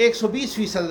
120%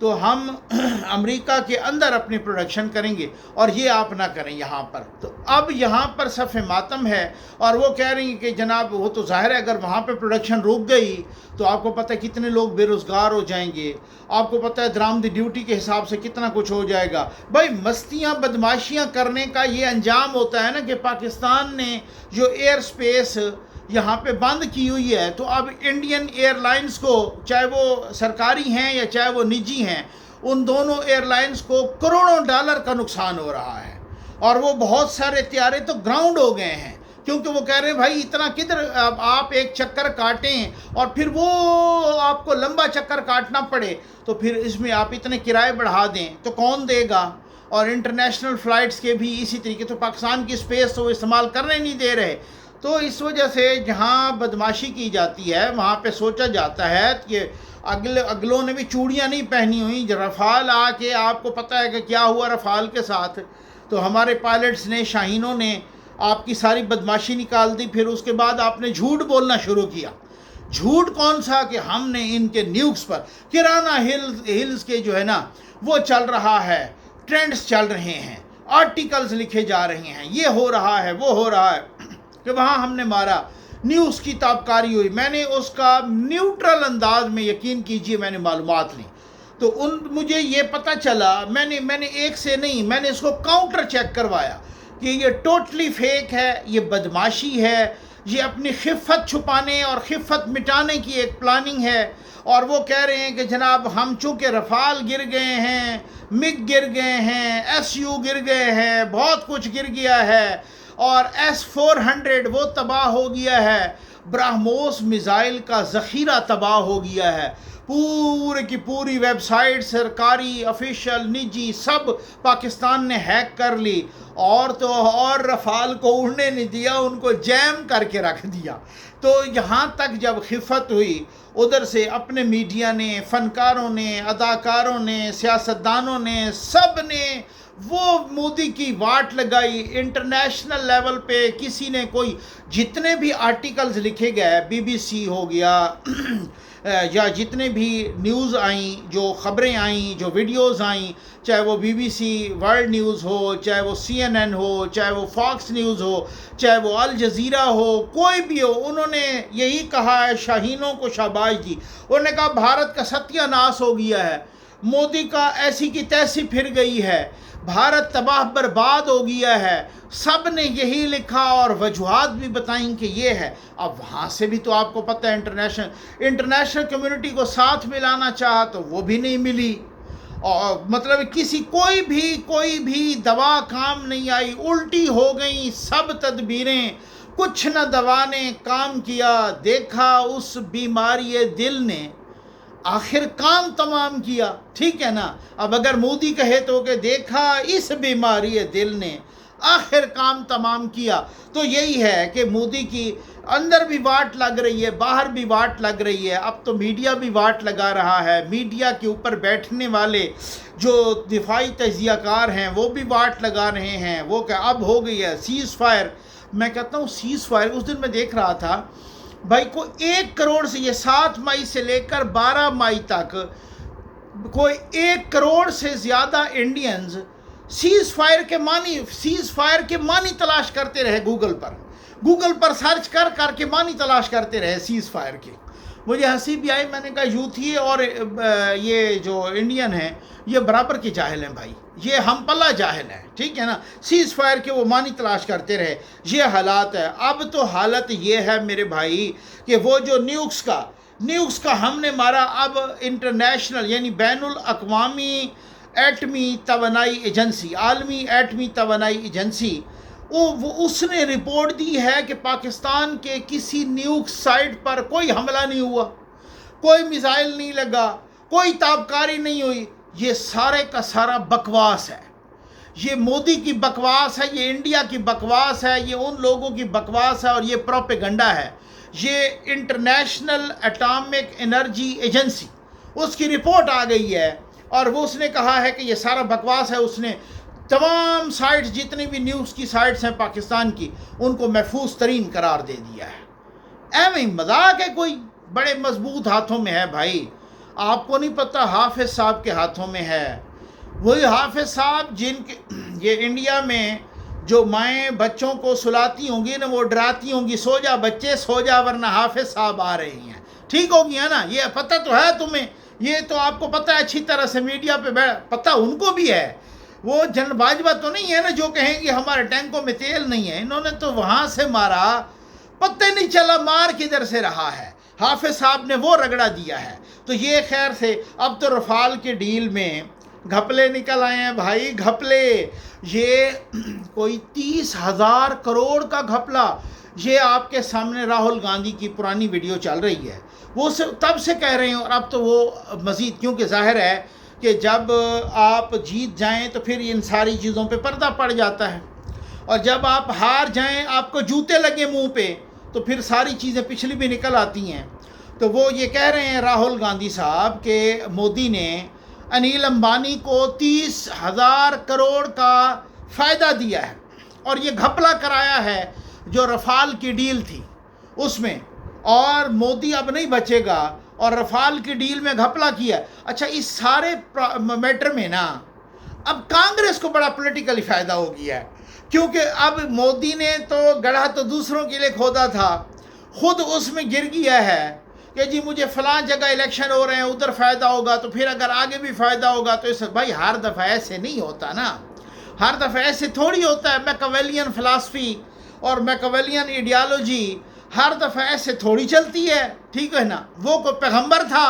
تو ہم امریکہ کے اندر اپنی پروڈکشن کریں گے اور یہ آپ نہ کریں یہاں پر. تو اب یہاں پر صف ماتم ہے اور وہ کہہ رہی ہیں کہ جناب وہ تو ظاہر ہے اگر وہاں پہ پروڈکشن رک گئی تو آپ کو پتہ ہے کتنے لوگ بے روزگار ہو جائیں گے, آپ کو پتہ ہے درآمد ڈیوٹی کے حساب سے کتنا کچھ ہو جائے گا. بھائی مستیاں بدماشیاں کرنے کا یہ انجام ہوتا ہے نا کہ پاکستان نے جو ایئر سپیس یہاں پہ بند کی ہوئی ہے, تو اب انڈین ایئر لائنز کو, چاہے وہ سرکاری ہیں یا چاہے وہ نجی ہیں, ان دونوں ایئر لائنز کو کروڑوں ڈالر کا نقصان ہو رہا ہے. اور وہ بہت سارے طیارے تو گراؤنڈ ہو گئے ہیں کیونکہ وہ کہہ رہے ہیں بھائی اتنا کدھر آپ ایک چکر کاٹیں اور پھر وہ آپ کو لمبا چکر کاٹنا پڑے, تو پھر اس میں آپ اتنے کرائے بڑھا دیں تو کون دے گا. اور انٹرنیشنل فلائٹس کے بھی اسی طریقے, تو پاکستان کی اسپیس تو وہ استعمال کرنے نہیں دے رہے. تو اس وجہ سے جہاں بدماشی کی جاتی ہے وہاں پہ سوچا جاتا ہے کہ اگلوں نے بھی چوڑیاں نہیں پہنی ہوئی. رفال آ کے آپ کو پتہ ہے کہ کیا ہوا رفال کے ساتھ, تو ہمارے پائلٹس نے, شاہینوں نے آپ کی ساری بدماشی نکال دی. پھر اس کے بعد آپ نے جھوٹ بولنا شروع کیا. جھوٹ کون سا کہ ہم نے ان کے نیوز پر کرانہ ہلز کے جو ہے نا وہ چل رہا ہے, ٹرینڈز چل رہے ہیں, آرٹیکلز لکھے جا رہے ہیں, یہ ہو رہا ہے وہ ہو رہا ہے, کہ وہاں ہم نے مارا, نیوز کی تابکاری ہوئی. میں نے اس کا نیوٹرل انداز میں, یقین کیجئے میں نے معلومات لی, تو مجھے یہ پتہ چلا, میں نے ایک سے نہیں, میں نے اس کو کاؤنٹر چیک کروایا کہ یہ ٹوٹلی فیک ہے, یہ بدماشی ہے, یہ اپنی خفت چھپانے اور خفت مٹانے کی ایک پلاننگ ہے. اور وہ کہہ رہے ہیں کہ جناب ہم چونکہ رفال گر گئے ہیں, مگ گر گئے ہیں, SU گر گئے ہیں, بہت کچھ گر گیا ہے, اور S-400 وہ تباہ ہو گیا ہے, براہموس میزائل کا ذخیرہ تباہ ہو گیا ہے, پورے کی پوری ویب سائٹ سرکاری, آفیشیل, نجی سب پاکستان نے ہیک کر لی, اور تو اور رفال کو اڑنے نہیں دیا, ان کو جیم کر کے رکھ دیا. تو یہاں تک جب خفت ہوئی, ادھر سے اپنے میڈیا نے, فنکاروں نے, اداکاروں نے, سیاستدانوں نے, سب نے وہ مودی کی واٹ لگائی. انٹرنیشنل لیول پہ کسی نے کوئی, جتنے بھی آرٹیکلز لکھے گئے, BBC ہو گیا یا جتنے بھی نیوز آئیں, جو خبریں آئیں, جو ویڈیوز آئیں, چاہے وہ BBC ورلڈ نیوز ہو, چاہے وہ CNN ہو, چاہے وہ فاکس نیوز ہو, چاہے وہ الجزیرہ ہو, کوئی بھی ہو, انہوں نے یہی کہا ہے, شاہینوں کو شاباش دی. انہوں نے کہا بھارت کا ستیہ ناش ہو گیا ہے, مودی کا ایسی کی تیسی پھر گئی ہے, بھارت تباہ برباد ہو گیا ہے. سب نے یہی لکھا اور وجوہات بھی بتائیں کہ یہ ہے. اب وہاں سے بھی تو آپ کو پتہ ہے انٹرنیشنل کمیونٹی کو ساتھ ملانا چاہا تو وہ بھی نہیں ملی, اور مطلب کوئی بھی دوا کام نہیں آئی, الٹی ہو گئیں سب تدبیریں, کچھ نہ دوا نے کام کیا. دیکھا اس بیماری دل نے آخر کام تمام کیا. ٹھیک ہے نا, اب اگر مودی کہے تو کہ دیکھا اس بیماری دل نے آخر کام تمام کیا. تو یہی ہے کہ مودی کی اندر بھی واٹ لگ رہی ہے, باہر بھی واٹ لگ رہی ہے. اب تو میڈیا بھی واٹ لگا رہا ہے, میڈیا کے اوپر بیٹھنے والے جو دفاعی تجزیہ کار ہیں وہ بھی واٹ لگا رہے ہیں. وہ کہ اب ہو گئی ہے سیز فائر. میں کہتا ہوں سیز فائر, اس دن میں دیکھ رہا تھا بھائی کو 1 کروڑ سے, یہ 7 مئی سے لے کر 12 مئی تک کوئی 1 کروڑ سے زیادہ انڈینز سیز فائر کے معنی تلاش کرتے رہے. گوگل پر سرچ کر کے معنی تلاش کرتے رہے سیز فائر کے. مجھے ہنسی بھی آئی, میں نے کہا یوتھی اور یہ جو انڈین ہیں یہ برابر کے جاہل ہیں بھائی, یہ ہم پلہ جاہل ہیں. ٹھیک ہے نا, سیز فائر کے وہ معنی تلاش کرتے رہے. یہ حالات ہے. اب تو حالت یہ ہے میرے بھائی کہ وہ جو نیوکس کا ہم نے مارا, اب انٹرنیشنل یعنی بین الاقوامی ایٹمی توانائی ایجنسی, عالمی ایٹمی توانائی ایجنسی, اس نے رپورٹ دی ہے کہ پاکستان کے کسی نیوک سائٹ پر کوئی حملہ نہیں ہوا, کوئی میزائل نہیں لگا, کوئی تابکاری نہیں ہوئی. یہ سارے کا سارا بکواس ہے. یہ مودی کی بکواس ہے, یہ انڈیا کی بکواس ہے, یہ ان لوگوں کی بکواس ہے, اور یہ پروپیگنڈا ہے. یہ انٹرنیشنل اٹامک انرجی ایجنسی, اس کی رپورٹ آ گئی ہے, اور وہ اس نے کہا ہے کہ یہ سارا بکواس ہے. اس نے تمام سائٹس, جتنی بھی نیوز کی سائٹس ہیں پاکستان کی, ان کو محفوظ ترین قرار دے دیا ہے. ایویں مذاق ہے کوئی, بڑے مضبوط ہاتھوں میں ہے بھائی. آپ کو نہیں پتہ حافظ صاحب کے ہاتھوں میں ہے، وہی حافظ صاحب جن کے یہ انڈیا میں جو مائیں بچوں کو سلاتی ہوں گی نا، وہ ڈراتی ہوں گی سو جا بچے سو جا ورنہ حافظ صاحب آ رہے ہیں، ٹھیک ہو گیا نا؟ یہ پتہ تو ہے تمہیں، یہ تو آپ کو پتہ ہے اچھی طرح سے، میڈیا پہ پتہ ان کو بھی ہے، وہ جن باجوہ تو نہیں ہے نا جو کہیں گے ہمارے ٹینکوں میں تیل نہیں ہے، انہوں نے تو وہاں سے مارا، پتہ نہیں چلا مار کدھر سے رہا ہے، حافظ صاحب نے وہ رگڑا دیا ہے۔ تو یہ خیر سے اب تو رفال کے ڈیل میں گھپلے نکل آئے ہیں بھائی، گھپلے، یہ کوئی 30,000 کروڑ کا گھپلا، یہ آپ کے سامنے راہل گاندھی کی پرانی ویڈیو چل رہی ہے، وہ تب سے کہہ رہے ہیں، اور اب تو وہ مزید، کیونکہ ظاہر ہے کہ جب آپ جیت جائیں تو پھر ان ساری چیزوں پہ پردہ پڑ جاتا ہے، اور جب آپ ہار جائیں، آپ کو جوتے لگے منہ پہ، تو پھر ساری چیزیں پچھلی بھی نکل آتی ہیں۔ تو وہ یہ کہہ رہے ہیں راہل گاندھی صاحب کہ مودی نے انیل امبانی کو 30,000 کروڑ کا فائدہ دیا ہے، اور یہ گھپلا کرایا ہے جو رفال کی ڈیل تھی اس میں، اور مودی اب نہیں بچے گا، اور رفال کی ڈیل میں گھپلا کیا۔ اچھا، اس سارے میٹر میں نا اب کانگریس کو بڑا پولیٹیکلی فائدہ ہو گیا ہے، کیونکہ اب مودی نے تو گڑھا تو دوسروں کے لیے کھودا تھا، خود اس میں گر گیا ہے کہ جی مجھے فلاں جگہ الیکشن ہو رہے ہیں ادھر فائدہ ہوگا، تو پھر اگر آگے بھی فائدہ ہوگا تو اس بھائی ہر دفعہ ایسے نہیں ہوتا نا، ہر دفعہ ایسے تھوڑی ہوتا ہے، میکاویلین فلاسفی اور میکاویلین ایڈیالوجی ہر دفعہ ایسے تھوڑی چلتی ہے، ٹھیک ہے نا؟ وہ کوئی پیغمبر تھا؟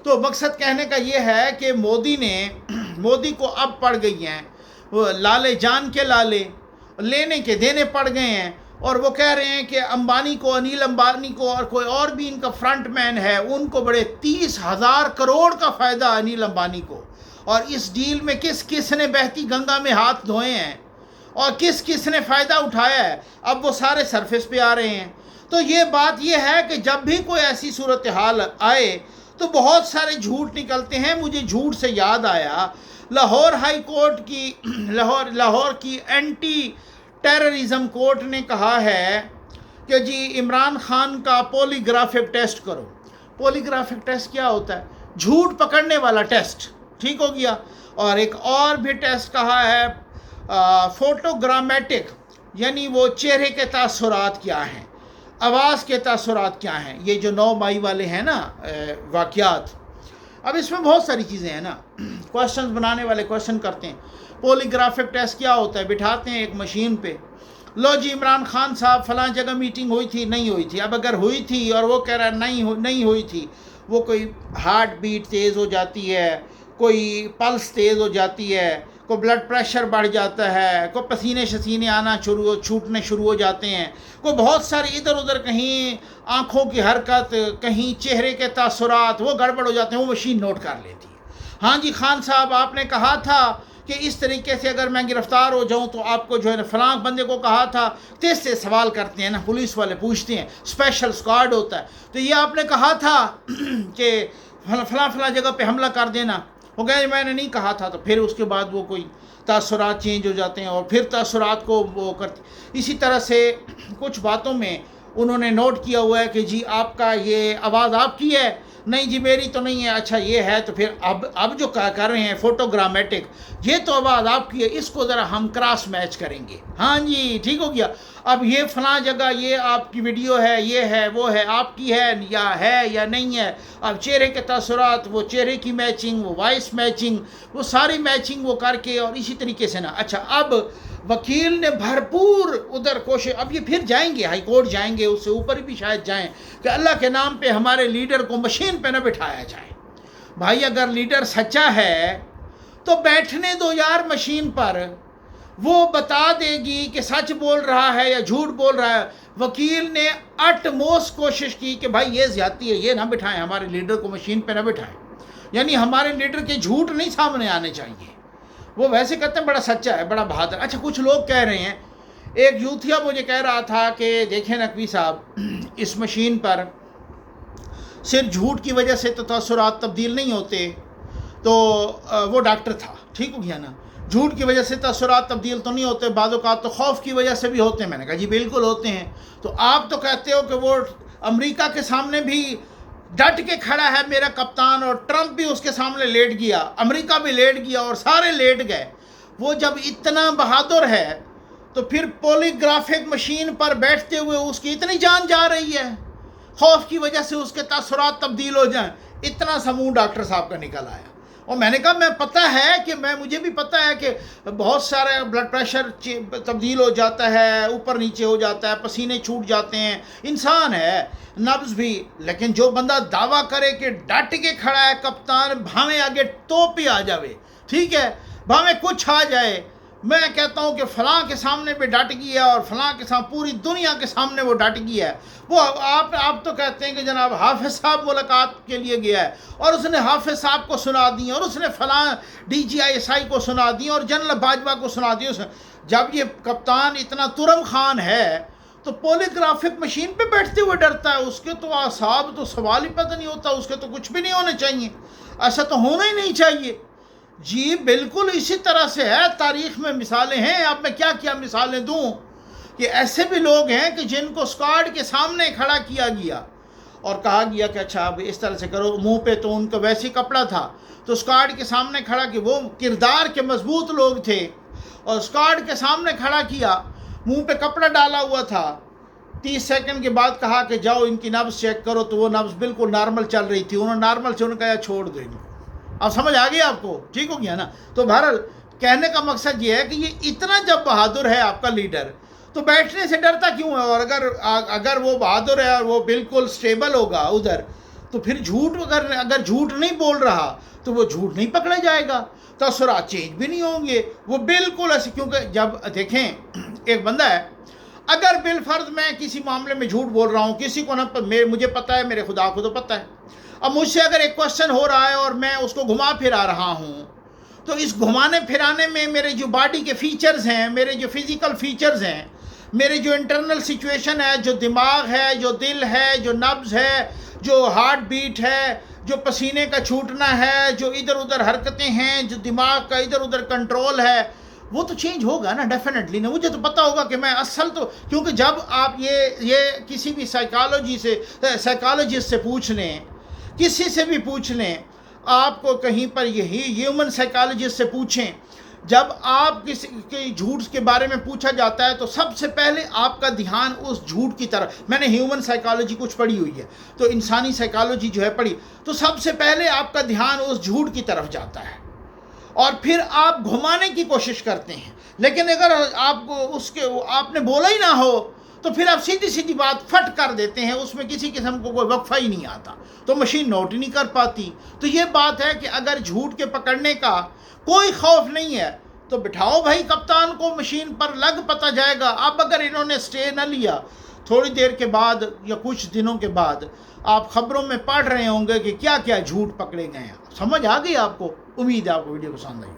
تو مقصد کہنے کا یہ ہے کہ مودی کو اب پڑ گئی ہیں وہ لالے جان کے لالے، لینے کے دینے پڑ گئے ہیں، اور وہ کہہ رہے ہیں کہ امبانی کو، انیل امبانی کو، اور کوئی اور بھی ان کا فرنٹ مین ہے، ان کو بڑے 30,000 کروڑ کا فائدہ انیل امبانی کو، اور اس ڈیل میں کس کس نے بہتی گنگا میں ہاتھ دھوئے ہیں اور کس کس نے فائدہ اٹھایا ہے، اب وہ سارے سرفیس پہ آ رہے ہیں۔ تو یہ بات یہ ہے کہ جب بھی کوئی ایسی صورتحال آئے تو بہت سارے جھوٹ نکلتے ہیں۔ مجھے جھوٹ سے یاد آیا، لاہور ہائی کورٹ کی لاہور کی اینٹی ٹیررزم کورٹ نے کہا ہے کہ جی عمران خان کا پولی گرافک ٹیسٹ کرو۔ پولی گرافک ٹیسٹ کیا ہوتا ہے؟ جھوٹ پکڑنے والا ٹیسٹ، ٹھیک ہو گیا؟ اور ایک اور بھی ٹیسٹ کہا ہے فوٹو گرامیٹک، یعنی وہ چہرے کے تاثرات کیا ہیں، آواز کے تاثرات کیا ہیں، یہ جو 9 مئی والے ہیں نا واقعات۔ اب اس میں بہت ساری چیزیں ہیں نا، کوشچنز بنانے والے کوشچن کرتے ہیں۔ پولی گرافک ٹیسٹ کیا ہوتا ہے؟ بٹھاتے ہیں ایک مشین پہ، لو جی عمران خان صاحب فلاں جگہ میٹنگ ہوئی تھی، نہیں ہوئی تھی، اب اگر ہوئی تھی اور وہ کہہ رہا ہے نہیں ہوئی تھی، وہ کوئی ہارٹ بیٹ تیز ہو جاتی ہے، کوئی پلس تیز ہو جاتی ہے، کوئی بلڈ پریشر بڑھ جاتا ہے، کوئی پسینے شسینے آنا چھوٹنے شروع ہو جاتے ہیں، کوئی بہت سارے ادھر ادھر، کہیں آنکھوں کی حرکت، کہیں چہرے کے تاثرات، وہ گڑبڑ ہو جاتے ہیں، وہ مشین نوٹ کر لیتی ہے۔ ہاں جی خان صاحب، آپ نے کہا تھا کہ اس طریقے سے اگر میں گرفتار ہو جاؤں تو آپ کو جو ہے نا فلاں بندے کو کہا تھا، تیز سے سوال کرتے ہیں نا، پولیس والے پوچھتے ہیں، اسپیشل اسکواڈ ہوتا ہے، تو یہ آپ نے کہا تھا کہ فلاں جگہ پہ حملہ کر دینا، وہ کہے میں نے نہیں کہا تھا، تو پھر اس کے بعد وہ کوئی تاثرات چینج ہو جاتے ہیں اور پھر تاثرات کو وہ کرتے۔ اسی طرح سے کچھ باتوں میں انہوں نے نوٹ کیا ہوا ہے کہ جی آپ کا یہ آواز آپ کی ہے، نہیں جی میری تو نہیں ہے، اچھا یہ ہے، تو پھر اب جو کر رہے ہیں فوٹو گرامیٹک، یہ تو آواز آپ کی ہے، اس کو ذرا ہم کراس میچ کریں گے، ہاں جی ٹھیک ہو گیا، اب یہ فلاں جگہ یہ آپ کی ویڈیو ہے، یہ ہے وہ ہے، آپ کی ہے یا نہیں ہے، اب چہرے کے تاثرات، وہ چہرے کی میچنگ، وہ وائس میچنگ، وہ ساری میچنگ وہ کر کے، اور اسی طریقے سے نا۔ اچھا، اب وکیل نے بھرپور ادھر کوشش، اب یہ پھر جائیں گے ہائی کورٹ، جائیں گے، اس سے اوپر بھی شاید جائیں، کہ اللہ کے نام پہ ہمارے لیڈر کو مشین پہ نہ بٹھایا جائے۔ بھائی اگر لیڈر سچا ہے تو بیٹھنے دو یار مشین پر، وہ بتا دے گی کہ سچ بول رہا ہے یا جھوٹ بول رہا ہے۔ وکیل نے اٹ موسٹ کوشش کی کہ بھائی یہ زیادتی ہے، یہ نہ بٹھائیں، ہمارے لیڈر کو مشین پہ نہ بٹھائیں، یعنی ہمارے لیڈر کے جھوٹ نہیں سامنے آنے چاہیے۔ وہ ویسے کہتے ہیں بڑا سچا ہے، بڑا بہادر۔ اچھا، کچھ لوگ کہہ رہے ہیں، ایک یوتھیا مجھے کہہ رہا تھا کہ دیکھیں نقوی صاحب، اس مشین پر صرف جھوٹ کی وجہ سے تو تاثرات تبدیل نہیں ہوتے، تو وہ ڈاکٹر تھا، ٹھیک ہو گیا نا، جھوٹ کی وجہ سے تاثرات تبدیل تو نہیں ہوتے، بعض اوقات تو خوف کی وجہ سے بھی ہوتے ہیں۔ میں نے کہا جی بالکل ہوتے ہیں، تو آپ تو کہتے ہو کہ وہ امریکہ کے سامنے بھی ڈٹ کے کھڑا ہے میرا کپتان، اور ٹرمپ بھی اس کے سامنے لیٹ گیا، امریکہ بھی لیٹ گیا اور سارے لیٹ گئے۔ وہ جب اتنا بہادر ہے تو پھر پولی گرافک مشین پر بیٹھتے ہوئے اس کی اتنی جان جا رہی ہے، خوف کی وجہ سے اس کے تاثرات تبدیل ہو جائیں، اتنا سا منہ ڈاکٹر صاحب کا نکل آیا۔ اور میں نے کہا میں پتہ ہے کہ مجھے بھی پتہ ہے کہ بہت سارے بلڈ پریشر تبدیل ہو جاتا ہے، اوپر نیچے ہو جاتا ہے، پسینے چھوٹ جاتے ہیں، انسان ہے، نبض بھی، لیکن جو بندہ دعویٰ کرے کہ ڈٹ کے کھڑا ہے کپتان، بھاویں آگے توپ ہی آ جاوے، ٹھیک ہے، بھاویں کچھ آ جائے، میں کہتا ہوں کہ فلاں کے سامنے پہ ڈٹ گیا اور فلاں کے سامنے، پوری دنیا کے سامنے وہ ڈٹ گیا ہے۔ وہ آپ تو کہتے ہیں کہ جناب حافظ صاحب ملاقات کے لیے گیا ہے اور اس نے حافظ صاحب کو سنا دی اور اس نے فلاں D G I S I کو سنا دی اور جنرل باجوہ کو سنا دی۔ جب یہ کپتان اتنا ترم خان ہے تو پولی گرافک مشین پہ بیٹھتے ہوئے ڈرتا ہے، اس کے تو اعصاب تو سوال ہی پتہ نہیں ہوتا، اس کے تو کچھ بھی نہیں ہونے چاہیے، ایسا تو ہونا ہی نہیں چاہیے۔ جی بالکل اسی طرح سے ہے، تاریخ میں مثالیں ہیں، اب میں کیا مثالیں دوں کہ ایسے بھی لوگ ہیں کہ جن کو اسکواڈ کے سامنے کھڑا کیا گیا اور کہا گیا کہ اچھا اب اس طرح سے کرو، منہ پہ تو ان کا ویسے ہی کپڑا تھا، تو اسکواڈ کے سامنے کھڑا کہ وہ کردار کے مضبوط لوگ تھے اور اسکواڈ کے سامنے کھڑا کیا، منہ پہ کپڑا ڈالا ہوا تھا، 30 سیکنڈ کے بعد کہا کہ جاؤ ان کی نبض چیک کرو، تو وہ نبض بالکل نارمل چل رہی تھی، انہوں نے نارمل سے انہوں نے کہا چھوڑ دو ان کو۔ اب سمجھ آ گئی آپ کو؟ ٹھیک ہو گیا نا؟ تو بہرحال کہنے کا مقصد یہ ہے کہ یہ اتنا جب بہادر ہے آپ کا لیڈر تو بیٹھنے سے ڈرتا کیوں ہے؟ اور اگر وہ بہادر ہے اور وہ بالکل سٹیبل ہوگا ادھر، تو پھر اگر جھوٹ نہیں بول رہا تو وہ جھوٹ نہیں پکڑا جائے گا، تاثرات چینج بھی نہیں ہوں گے، وہ بالکل ایسے، کیونکہ جب دیکھیں ایک بندہ ہے، اگر بالفرض میں کسی معاملے میں جھوٹ بول رہا ہوں، کسی کو نہ مجھے پتہ ہے، میرے خدا کو تو پتہ ہے، اب مجھ سے اگر ایک کوشچن ہو رہا ہے اور میں اس کو گھما پھرا رہا ہوں، تو اس گھمانے پھرانے میں میرے جو باڈی کے فیچرز ہیں، میرے جو فزیکل فیچرز ہیں، میرے جو انٹرنل سچویشن ہے، جو دماغ ہے، جو دل ہے، جو نبض ہے، جو ہارٹ بیٹ ہے، جو پسینے کا چھوٹنا ہے، جو ادھر ادھر حرکتیں ہیں، جو دماغ کا ادھر ادھر کنٹرول ہے، وہ تو چینج ہوگا نا، ڈیفینیٹلی نا۔ مجھے تو پتہ ہوگا کہ میں اصل تو، کیونکہ جب آپ یہ کسی بھی سائیکالوجسٹ سے پوچھ لیں، کسی سے بھی پوچھ لیں، آپ کو کہیں پر یہی ہیومن سائیکالوجسٹ سے پوچھیں، جب آپ کسی کے جھوٹ کے بارے میں پوچھا جاتا ہے تو سب سے پہلے آپ کا دھیان اس جھوٹ کی طرف، میں نے ہیومن سائیکالوجی کچھ پڑھی ہوئی ہے تو انسانی سائیکالوجی جو ہے پڑھی، تو سب سے پہلے آپ کا دھیان اس جھوٹ کی طرف جاتا ہے اور پھر آپ گھمانے کی کوشش کرتے ہیں، لیکن اگر آپ کو آپ نے بولا ہی نہ ہو تو پھر آپ سیدھی بات پھٹ کر دیتے ہیں، اس میں کسی قسم کو کوئی وقفہ ہی نہیں آتا، تو مشین نوٹ ہی نہیں کر پاتی۔ تو یہ بات ہے کہ اگر جھوٹ کے پکڑنے کا کوئی خوف نہیں ہے تو بٹھاؤ بھائی کپتان کو مشین پر، لگ پتہ جائے گا۔ اب اگر انہوں نے سٹے نہ لیا، تھوڑی دیر کے بعد یا کچھ دنوں کے بعد آپ خبروں میں پڑھ رہے ہوں گے کہ کیا جھوٹ پکڑے گئے ہیں۔ سمجھ آ گئی آپ کو؟ امید ہے آپ کو ویڈیو پسند آئی۔